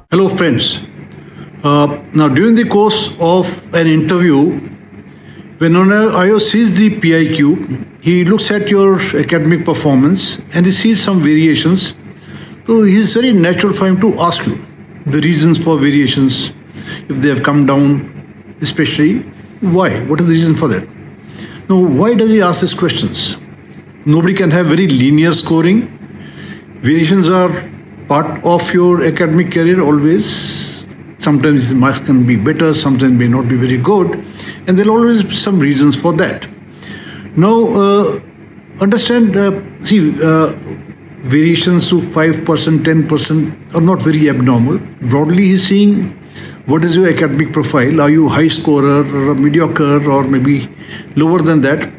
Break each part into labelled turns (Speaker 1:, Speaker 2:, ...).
Speaker 1: Hello friends. Now during the course of an interview, when an IO sees the PIQ, he looks at your academic performance and he sees some variations. So it is very natural for him to ask you the reasons for variations, if they have come down, especially why, what is the reason for that. Now why does he ask these questions? Nobody can have very linear scoring. Variations are part of your academic career always. Sometimes the marks can be better, sometimes may not be very good, and there will always be some reasons for that. Now, understand, variations to 5%, 10% are not very abnormal. Broadly, he's seeing what is your academic profile. Are you a high scorer or a mediocre or maybe lower than that?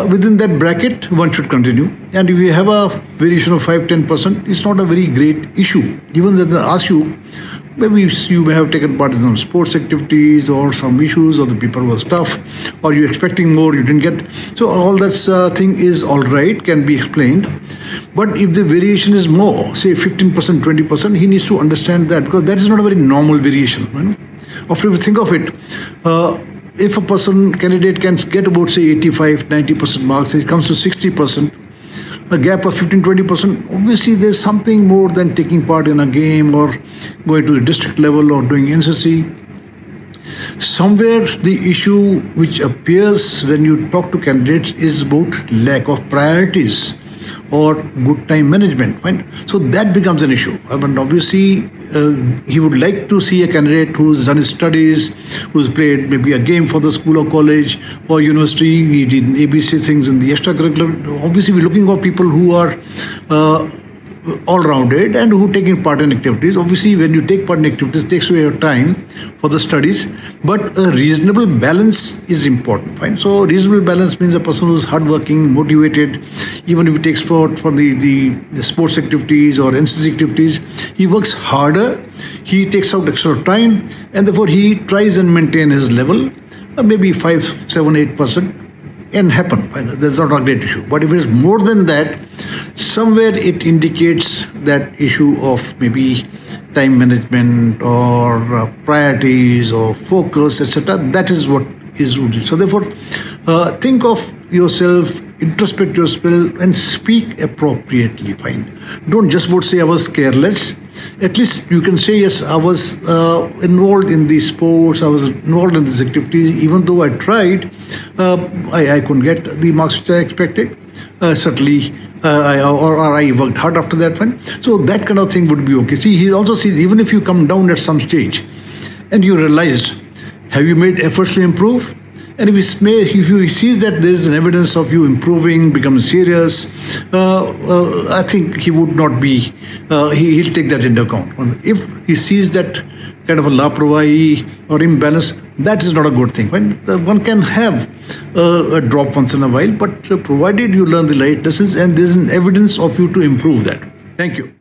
Speaker 1: Within that bracket, one should continue. And if you have a variation of 5-10%, it's not a very great issue. Even that they ask you, maybe you may have taken part in some sports activities or some issues, or the paper was tough, or you're expecting more, you didn't get. So all that thing is all right, can be explained. But if the variation is more, say 15%, 20%, he needs to understand that, because that is not a very normal variation. Right? After you think of it, if a candidate can get about say 85, 90% marks, it comes to 60%, a gap of 15-20%, obviously there's something more than taking part in a game or going to the district level or doing NCC. Somewhere the issue which appears when you talk to candidates is about lack of priorities or good time management. Right? So that becomes an issue. I mean, obviously, he would like to see a candidate who's done his studies, who's played maybe a game for the school or college or university, he did ABC things in the extracurricular. Obviously, we're looking for people who are all-rounded and who taking part in activities. Obviously, when you take part in activities, it takes away your time for the studies, but a reasonable balance is important. Fine. So reasonable balance means a person who's hardworking, motivated, even if he takes part for the sports activities or NCC activities, he works harder, he takes out extra time, and therefore he tries and maintain his level, maybe 5, 7, 8%. Can happen. That's not a great issue. But if it is more than that, somewhere it indicates that issue of maybe time management or priorities or focus, etc. That is what is rooted. So therefore, think of yourself, introspect yourself, and speak appropriately. Fine. Don't just say I was careless. At least you can say, yes, I was involved in these sports, I was involved in this activity, even though I tried, I couldn't get the marks which I expected. Certainly, I worked hard after that one. So that kind of thing would be okay. See, he also sees, even if you come down at some stage and you realized, have you made efforts to improve? And if he sees that there is an evidence of you improving, becoming serious, I think he would not be, he'll take that into account. If he sees that kind of a laparwahi or imbalance, that is not a good thing. One can have a drop once in a while, but provided you learn the right lessons and there's an evidence of you to improve that. Thank you.